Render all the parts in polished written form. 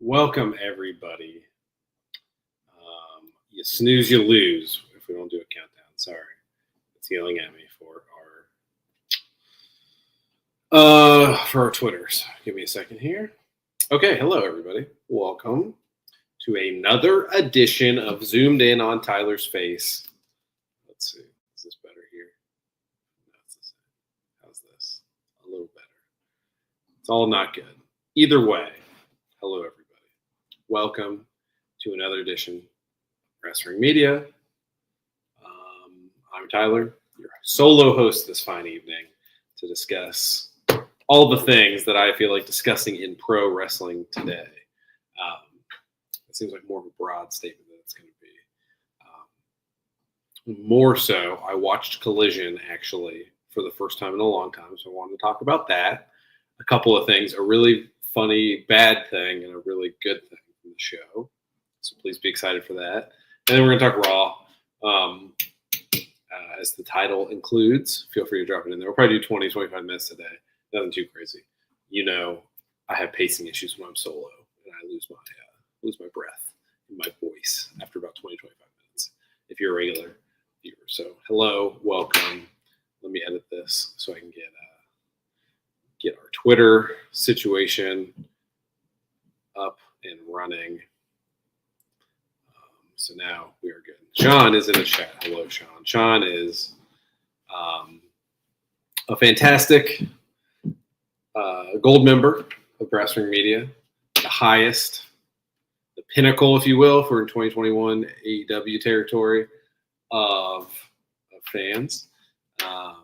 Welcome, everybody. You snooze, you lose if we don't do a countdown. Sorry. It's yelling at me for our Twitters. Give me a second here. Okay, hello, everybody. Welcome to another edition of Zoomed In on Tyler's Face. Let's see. Is this better here? No, it's the same. How's this? A little better. It's all not good. Either way, hello, everybody. Welcome to another edition of Wrestling Media. I'm Tyler, your solo host this fine evening, to discuss all the things that I feel like discussing in pro wrestling today. It seems like more of a broad statement than it's going to be. More so, I watched Collision, actually, for the first time in a long time, so I wanted to talk about that. A couple of things, a really funny, bad thing, and a really good thing from the show. So please be excited for that. And then we're going to talk Raw. As the title includes, feel free to drop it in there. We'll probably do 20, 25 minutes today. Nothing too crazy. You know, I have pacing issues when I'm solo, and I lose my breath and my voice after about 20, 25 minutes, if you're a regular viewer. So hello, welcome. Let me edit this so I can get our Twitter situation up and running. So now we are good. Sean is in the chat. Hello, Sean. Sean is a fantastic gold member of Wrestling Media, the highest, the pinnacle, if you will, for 2021 AEW territory of fans, of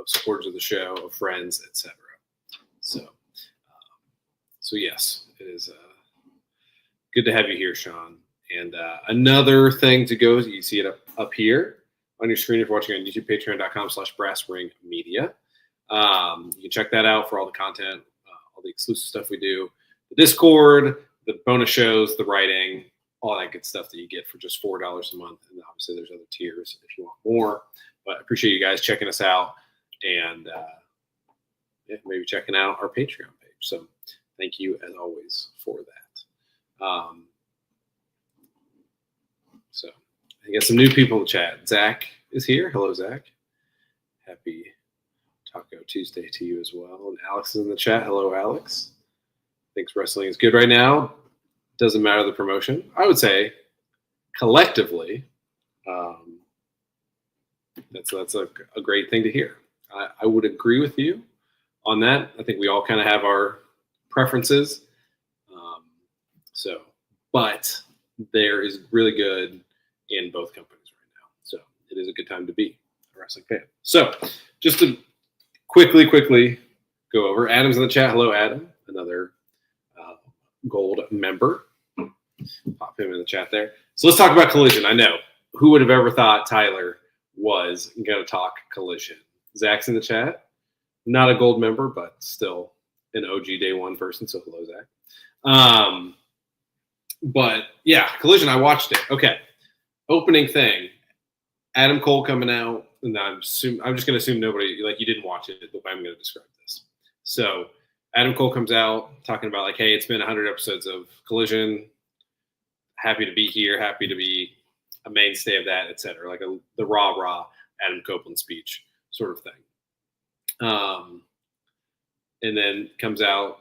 supporters of the show, of friends, etc. So yes, it is good to have you here, Sean. And another thing to go, you see it up here on your screen if you're watching on YouTube, patreon.com/brassringmedia. You can check that out for all the content, all the exclusive stuff we do, the Discord, the bonus shows, the writing, all that good stuff that you get for just $4 a month. And obviously there's other tiers if you want more. But I appreciate you guys checking us out and maybe checking out our Patreon page. So thank you, as always, for that. So I got some new people in the chat. Zach is here. Hello, Zach. Happy Taco Tuesday to you as well. And Alex is in the chat. Hello, Alex. Thinks wrestling is good right now. Doesn't matter the promotion. I would say collectively, that's a great thing to hear. I would agree with you on that. I think we all kind of have our preferences. But there is really good in both companies right now. So it is a good time to be a wrestling fan. So just to quickly go over, Adam's in the chat. Hello, Adam, another gold member. Pop him in the chat there. So let's talk about Collision. I know. Who would have ever thought Tyler was going to talk Collision? Zach's in the chat. Not a gold member, but still an OG day one person. So hello, Zach. But yeah, Collision, I watched it. Okay. Opening thing. Adam Cole coming out, and I'm just going to assume nobody, like, you didn't watch it, the way I'm going to describe this. So Adam Cole comes out talking about, like, hey, it's been 100 episodes of Collision. Happy to be here. Happy to be a mainstay of that, etc. Like the raw Adam Copeland speech sort of thing. And then comes out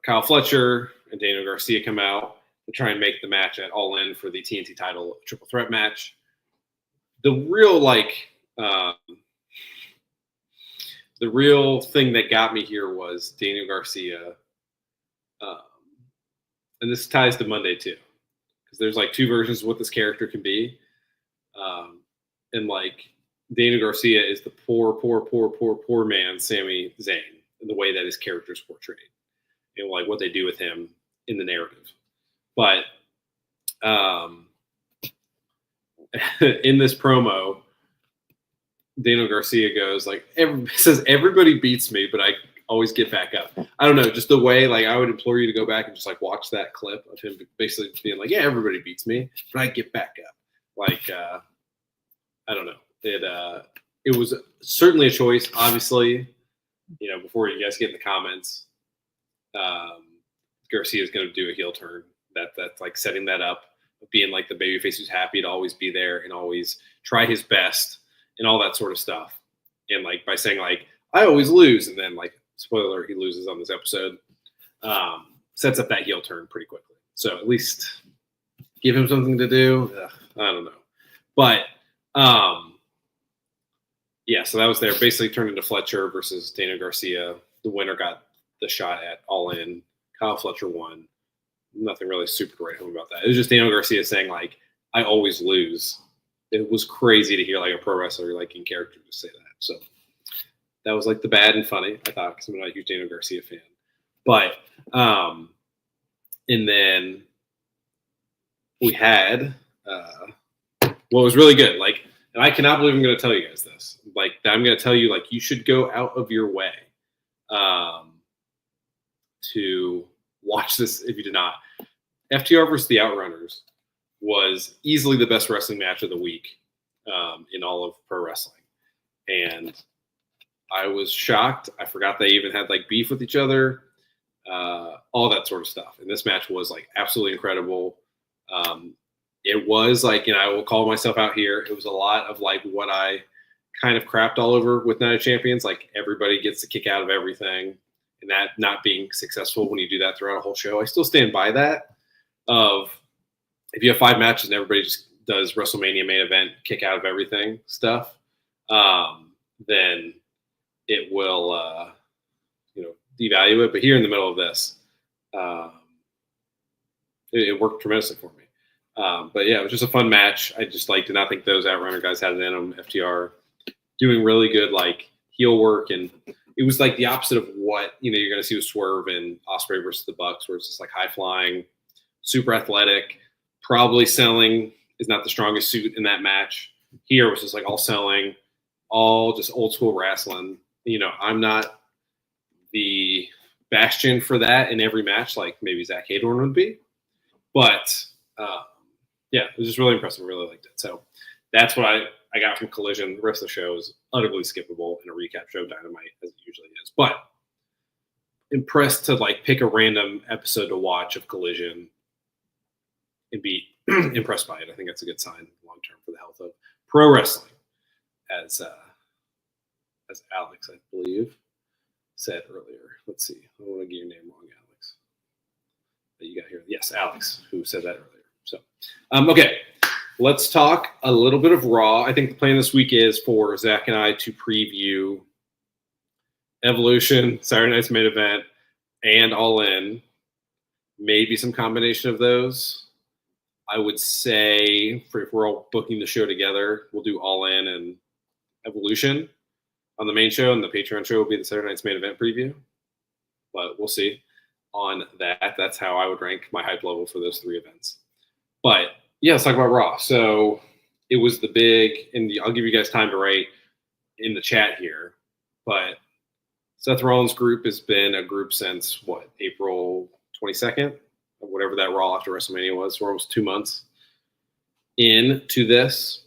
Kyle Fletcher and Daniel Garcia come out to try and make the match at All In for the TNT title triple threat match. The real thing that got me here was Daniel Garcia. And this ties to Monday too, because there's like two versions of what this character can be. And like Daniel Garcia is the poor man, Sami Zayn, in the way that his character is portrayed and like what they do with him in the narrative. But in this promo, Daniel Garcia goes like, says everybody beats me, but I always get back up. I don't know, just the way, like, I would implore you to go back and just like watch that clip of him basically being like, yeah, everybody beats me, but I get back up. Like, I don't know. It was certainly a choice, obviously, you know, before you guys get in the comments. Garcia is going to do a heel turn. That's like setting that up, being like the babyface who's happy to always be there and always try his best and all that sort of stuff. And like by saying like I always lose, and then like spoiler, he loses on this episode, sets up that heel turn pretty quickly. So at least give him something to do. I don't know, but yeah. So that was there. Basically turned into Fletcher versus Daniel Garcia. The winner got the shot at All In. Kyle Fletcher won. Nothing really super to write home about that. It was just Daniel Garcia saying like, "I always lose." It was crazy to hear like a pro wrestler like in character to say that. So that was like the bad and funny, I thought, because I'm not a huge Daniel Garcia fan. But and then we had what was really good. Like, and I cannot believe I'm going to tell you guys this. Like, I'm going to tell you like you should go out of your way to watch this if you did not. FTR versus the Outrunners was easily the best wrestling match of the week in all of pro wrestling. And I was shocked. I forgot they even had like beef with each other, all that sort of stuff. And this match was like absolutely incredible. It was like, I will call myself out here. It was a lot of like what I kind of crapped all over with Night of Champions. Like everybody gets a kick out of everything, and that not being successful when you do that throughout a whole show. I still stand by that of if you have 5 matches and everybody just does WrestleMania main event, kick out of everything stuff, then it will, devalue it. But here in the middle of this, it worked tremendously for me. But yeah, it was just a fun match. I just did not think those Outrunner guys had it in them. FTR doing really good like heel work, and it was like the opposite of what you're going to see with Swerve and Ospreay versus the Bucks, where it's just like high flying, super athletic. Probably selling is not the strongest suit in that match. Here was just like all selling, all just old school wrestling. I'm not the bastion for that in every match, like maybe Zach Hayden would be, but yeah, it was just really impressive. I really liked it. So that's what I got from Collision. The rest of the show is utterly skippable in a recap show Dynamite, as it usually is. But impressed to like pick a random episode to watch of Collision and be impressed by it. I think that's a good sign long term for the health of pro wrestling, as Alex, I believe, said earlier. Let's see. I don't want to get your name wrong, Alex. That you got here. Yes, Alex, who said that earlier. So, okay, let's talk a little bit of Raw. I think the plan this week is for Zach and I to preview Evolution, Saturday night's main event, and All In. Maybe some combination of those. I would say if we're all booking the show together, we'll do All In and Evolution on the main show, and the Patreon show will be the Saturday night's main event preview. But we'll see on that. That's how I would rank my hype level for those 3 events. But yeah, let's talk about Raw. So it was the big, and I'll give you guys time to write in the chat here. But Seth Rollins' group has been a group since April 22nd, or whatever that Raw after WrestleMania was. We're almost 2 months into this.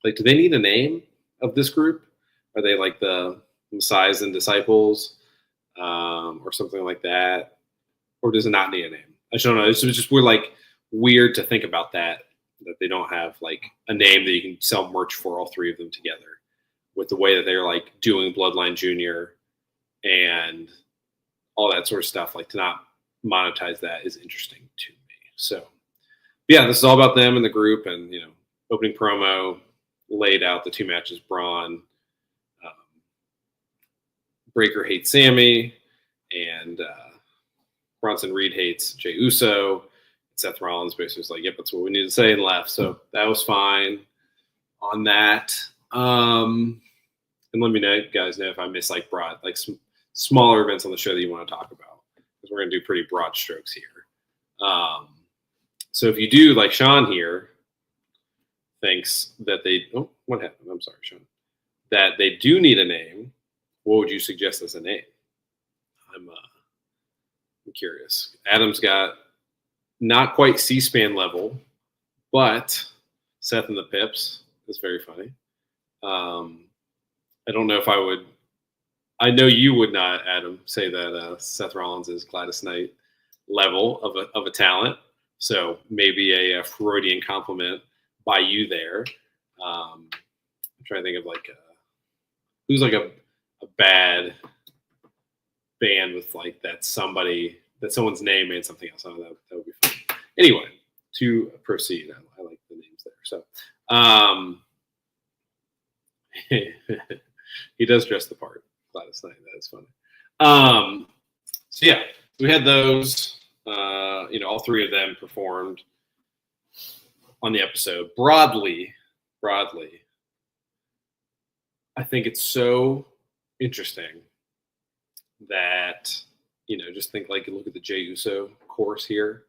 Like, do they need a name of this group? Are they like the Messiahs and Disciples, or something like that? Or does it not need a name? I don't know. It's just weird to think about that they don't have like a name that you can sell merch for all 3 of them together, with the way that they're like doing Bloodline Junior and all that sort of stuff. Like, to not monetize that is interesting to me. So yeah, this is all about them and the group, and opening promo laid out the 2 matches. Braun, Breaker hates Sammy, and Bronson Reed hates Jey Uso. Seth Rollins basically was like, yep, that's what we need to say, and left. So that was fine on that. And let me know, guys, if I miss like broad, like some smaller events on the show that you want to talk about, because we're going to do pretty broad strokes here. So if you do, like Sean here thinks that what happened? I'm sorry, Sean. That they do need a name. What would you suggest as a name? I'm curious. Adam's got not quite C-SPAN level, but Seth and the Pips is very funny. I don't know if I know you would not, Adam, say that Seth Rollins is Gladys Knight. level of a talent. So maybe a Freudian compliment by you there. I'm trying to think of like who's like a bad band with like that someone's name made something else. Oh, that would be fun. Anyway, to proceed, I like the names there. So he does dress the part. Gladys Knight. That is funny. So yeah, we had those. All three of them performed on the episode. Broadly, I think it's so interesting that, just think like look at the Jey Uso course here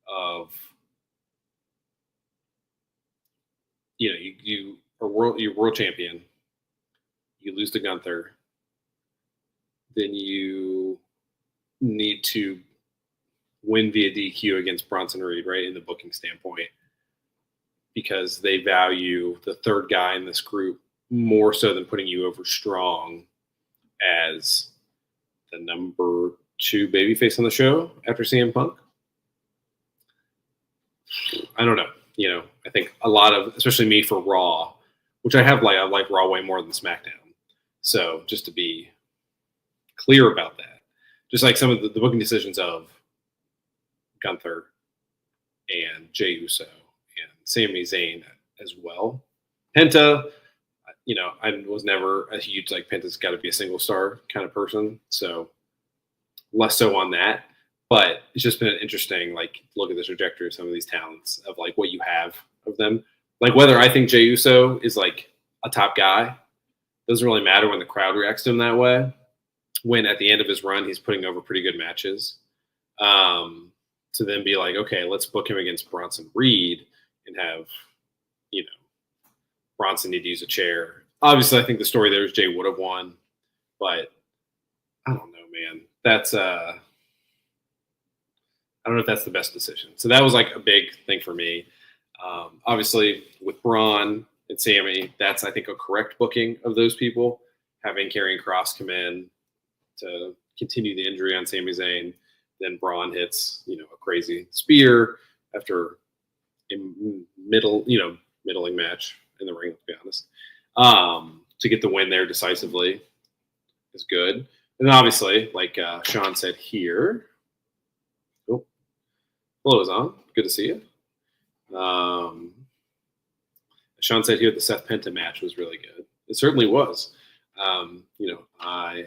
of, you're world champion, you lose to Gunther, then you need to win via DQ against Bronson Reed, right, in the booking standpoint, because they value the third guy in this group more so than putting you over Strong as the number 2 babyface on the show after CM Punk. I don't know. I think a lot of, especially me for Raw, which I like Raw way more than SmackDown. So just to be clear about that, just like some of the booking decisions of Gunther and Jey Uso and Sami Zayn as well. Penta, I was never a huge like Penta's got to be a single star kind of person, so less so on that. But it's just been an interesting like look at the trajectory of some of these talents of like what you have of them. Like whether I think Jey Uso is like a top guy doesn't really matter when the crowd reacts to him that way. When at the end of his run he's putting over pretty good matches. To then be like, okay, let's book him against Bronson Reed and have, Bronson need to use a chair. Obviously, I think the story there is Jey would have won, but I don't know, man. That's I don't know if that's the best decision. So that was like a big thing for me. Obviously, with Braun and Sami, that's I think a correct booking of those people. Having Karrion Kross come in to continue the injury on Sami Zayn. Then Braun hits, a crazy spear after a middling match in the ring, let's be honest. To get the win there decisively is good. And obviously, like Sean said here, hello, on. Good to see you. Sean said here the Seth Penta match was really good. It certainly was. I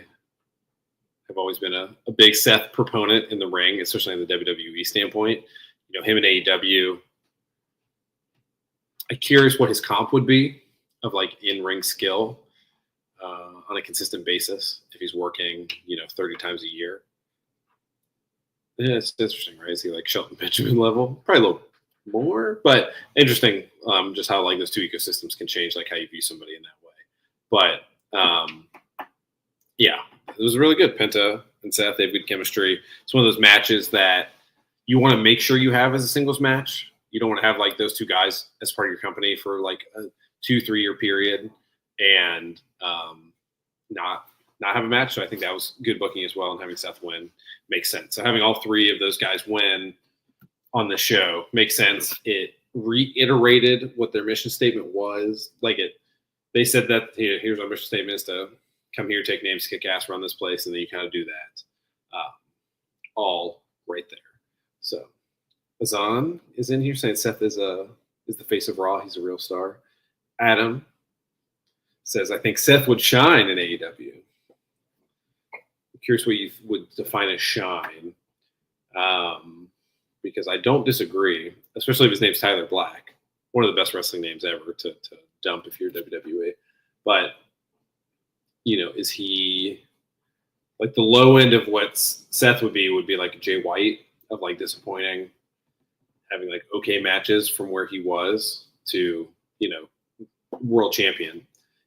have always been a big Seth proponent in the ring, especially in the WWE standpoint. Him in AEW. I'm curious what his comp would be of like in-ring skill on a consistent basis if he's working, 30 times a year. Yeah, it's interesting, right? Is he like Shelton Benjamin level? Probably a little more, but interesting just how like those two ecosystems can change like how you view somebody in that way. But yeah. It was really good. Penta and Seth, they have good chemistry. It's one of those matches that you want to make sure you have as a singles match. You don't want to have like those two guys as part of your company for like a 2-3 year period and not have a match. So I think that was good booking as well. And having Seth win makes sense. So having all three of those guys win on the show makes sense. It reiterated what their mission statement was. They said that here's our mission statement is to come here, take names, kick ass, run this place, and then you kind of do that all right there. So Azan is in here saying Seth is the face of Raw. He's a real star. Adam says, I think Seth would shine in AEW. I'm curious what you would define as shine, because I don't disagree, especially if his name's Tyler Black, one of the best wrestling names ever to dump if you're WWE. But is he like the low end of what Seth would be like Jay White of like disappointing, having like okay matches from where he was to, world champion.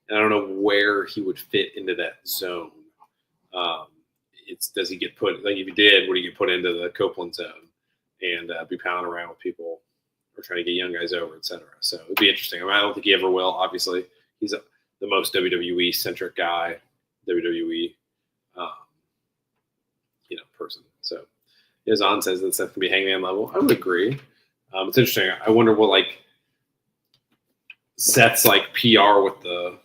And I don't know where he would fit into that zone. Does he get put, like if he did, would he get put into the Copeland zone and be pounding around with people or trying to get young guys over, et cetera. So it'd be interesting. I don't think he ever will. Obviously, he's the most WWE centric guy, WWE, person. So Zahn says that Seth can be Hangman level. I would agree. It's interesting. I wonder what like Seth's like PR with the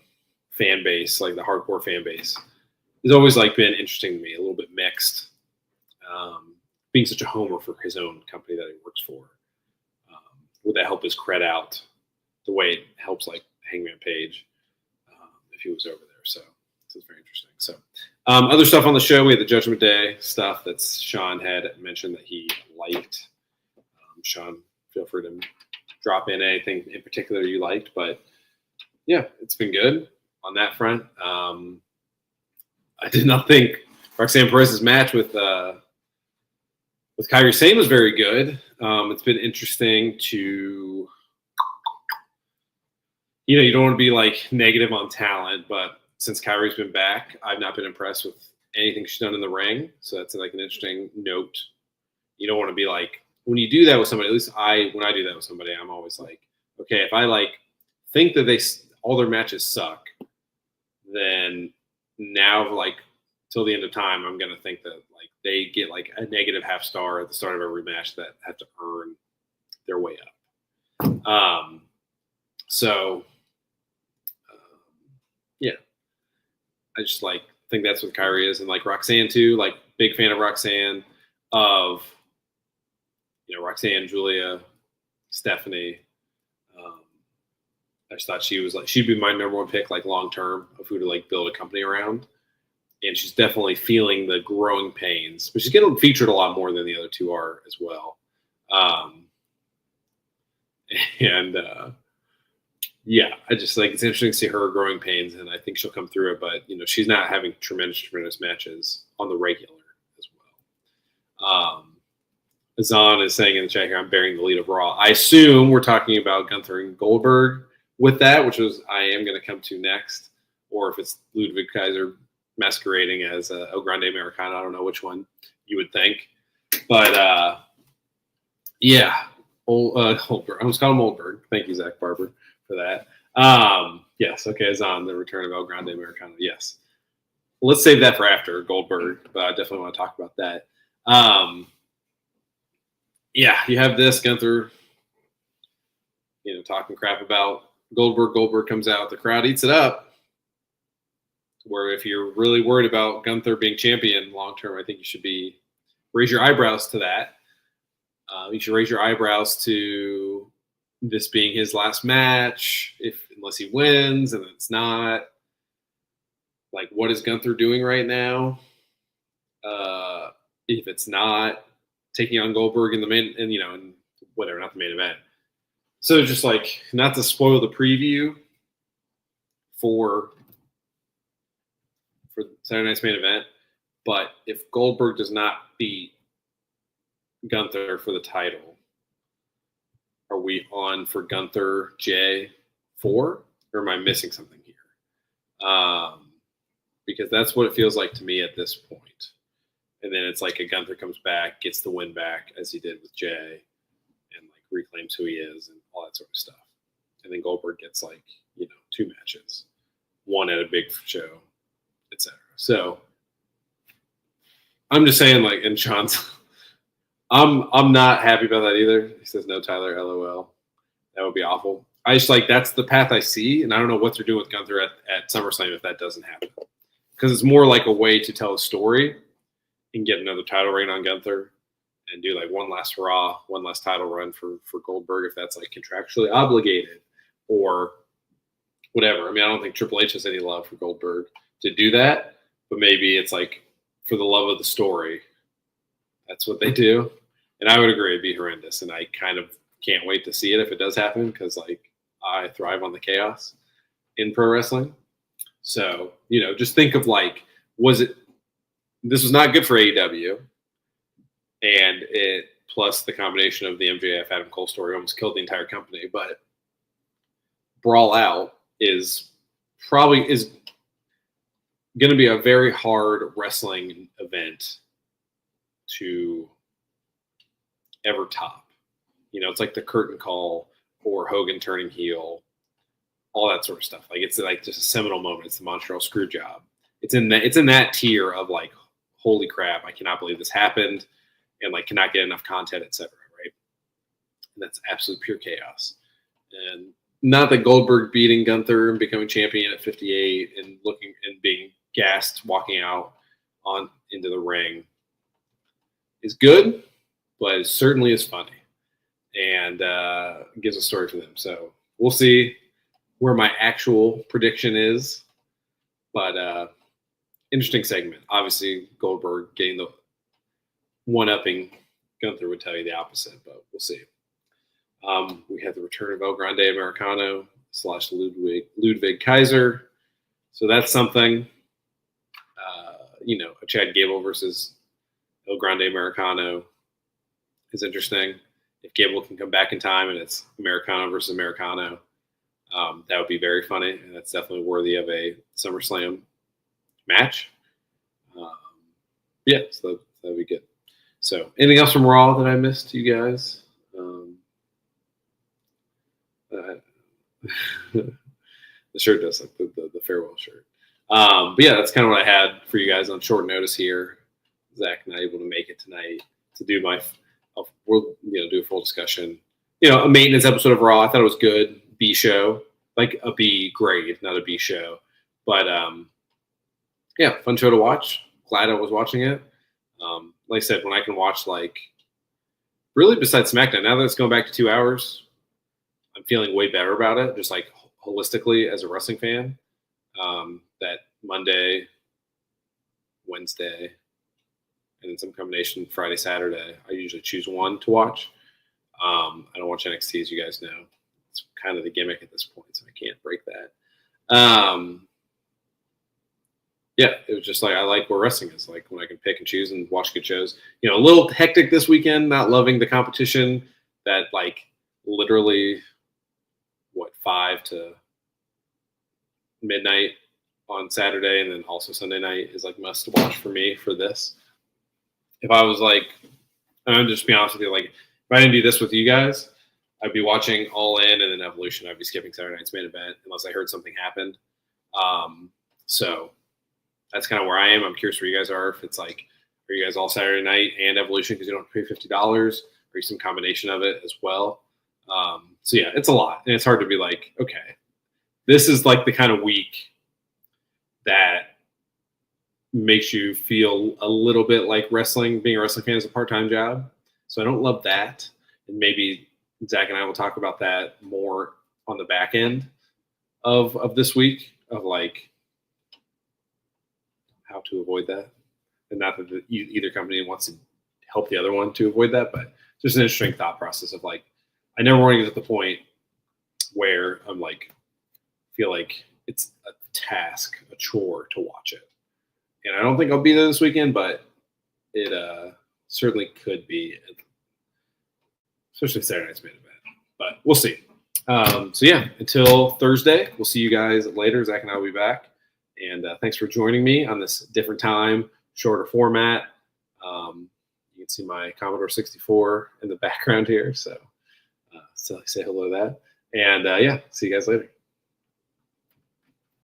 fan base, like the hardcore fan base, has always like been interesting to me. A little bit mixed. Being such a homer for his own company that he works for, would that help his cred out the way it helps like Hangman Page if he was over there? So it's very interesting. So other stuff on the show, we had the Judgment Day stuff that Sean had mentioned that he liked. Sean, feel free to drop in anything in particular you liked, but yeah, it's been good on that front. I did not think Roxanne Perez's match with Kairi Sane was very good. It's been interesting to, you don't want to be like negative on talent, but since Kairi's been back, I've not been impressed with anything she's done in the ring. So that's like an interesting note. You don't want to be like, when you do that with somebody, at least when I do that with somebody, I'm always like, okay, if I like think that all their matches suck, then now like till the end of time, I'm going to think that like they get like a negative half star at the start of every match that have to earn their way up. Yeah, I just like think that's what Kairi is, and like Roxanne too. Like big fan of Roxanne, of Roxanne, Julia, Stephanie. I just thought she'd be my number one pick, like long term, of who to like build a company around. And she's definitely feeling the growing pains, but she's getting featured a lot more than the other two are as well. Yeah, I just like it's interesting to see her growing pains, and I think she'll come through it. But she's not having tremendous matches on the regular as well. Zahn is saying in the chat here, I'm bearing the lead of Raw. I assume we're talking about Gunther and Goldberg with that, which I am going to come to next, or if it's Ludwig Kaiser masquerading as El Grande Americano. I don't know which one you would think, but yeah, Goldberg. I almost called him Oldberg. Thank you, Zach Barber, for that. Yes, okay, Zahn, the return of El Grande Americano. Yes, let's save that for after Goldberg, but I definitely want to talk about that. Yeah, you have this Gunther, talking crap about Goldberg. Goldberg comes out, the crowd eats it up. Where if you're really worried about Gunther being champion long term, I think you should raise your eyebrows to that. You should raise your eyebrows to this being his last match, unless he wins, and it's not. Like, what is Gunther doing right now? If it's not taking on Goldberg in the main, and whatever, not the main event. So just like, not to spoil the preview for Saturday night's main event, but if Goldberg does not beat Gunther for the title, are we on for Gunther J4, or am I missing something here? Because that's what it feels like to me at this point. And then it's like a Gunther comes back, gets the win back as he did with Jay, and like reclaims who he is and all that sort of stuff. And then Goldberg gets like, 2 matches, one at a big show, etc. So I'm just saying, like, and Sean's, I'm not happy about that either. He says no, Tyler, LOL. That would be awful. I just like that's the path I see, and I don't know what they're doing with Gunther at SummerSlam if that doesn't happen, because it's more like a way to tell a story and get another title reign on Gunther and do like one last Raw, one last title run for Goldberg if that's like contractually obligated or whatever. I mean, I don't think Triple H has any love for Goldberg to do that, but maybe it's like for the love of the story, that's what they do. And I would agree, it'd be horrendous. And I kind of can't wait to see it if it does happen, because like I thrive on the chaos in pro wrestling. So, just think of like, this was not good for AEW, and it plus the combination of the MJF Adam Cole story almost killed the entire company. But Brawl Out is going to be a very hard wrestling event to ever top. It's like the curtain call or Hogan turning heel, all that sort of stuff. Like it's like just a seminal moment. It's the Montreal Screwjob. It's in that tier of like, holy crap, I cannot believe this happened. and like cannot get enough content, etc. Right? And that's absolute pure chaos. And not that Goldberg beating Gunther and becoming champion at 58 and looking and being gassed walking out on into the ring is good, but it certainly is funny and gives a story for them. So we'll see where my actual prediction is, but interesting segment. Obviously, Goldberg getting the one-upping. Gunther would tell you the opposite, but we'll see. We had the return of El Grande Americano / Ludwig Kaiser. So that's something. A Chad Gable versus El Grande Americano is interesting. If Gable can come back in time and it's Americano versus Americano, that would be very funny. And that's definitely worthy of a SummerSlam match. So that would be good. So anything else from Raw that I missed, you guys? The shirt does like the farewell shirt. But yeah, that's kind of what I had for you guys on short notice here. Zach not able to make it tonight to do we'll do a full discussion. A maintenance episode of Raw. I thought it was good. B show, like a B grade, not a B show. But fun show to watch. Glad I was watching it. Like I said, when I can watch really besides SmackDown, now that it's going back to 2 hours, I'm feeling way better about it. Just like holistically as a wrestling fan. That Monday, Wednesday, and then some combination Friday, Saturday. I usually choose one to watch. I don't watch NXT, as you guys know. It's kind of the gimmick at this point, so I can't break that. It was just like I like where wrestling is. Like when I can pick and choose and watch good shows. A little hectic this weekend, not loving the competition that literally 5 to midnight on Saturday and then also Sunday night is must watch for me for this. If I was I'm just be honest with you, if I didn't do this with you guys, I'd be watching All In and then Evolution. I'd be skipping Saturday night's main event unless I heard something happened. So that's kind of where I am. I'm curious where you guys are. If it's are you guys all Saturday night and Evolution because you don't have to pay $50, or you some combination of it as well? It's a lot, and it's hard to be okay, this is the kind of week that makes you feel a little bit like wrestling, being a wrestling fan is a part-time job. So I don't love that. And maybe Zach and I will talk about that more on the back end of this week of how to avoid that. And not that either company wants to help the other one to avoid that, but just an interesting thought process of I never want to get to the point where I'm feel like it's a task, a chore to watch it. And I don't think I'll be there this weekend, but it certainly could be, especially Saturday night's main event. But we'll see. Until Thursday, we'll see you guys later. Zach and I will be back. And thanks for joining me on this different time, shorter format. You can see my Commodore 64 in the background here. So say hello to that. And see you guys later.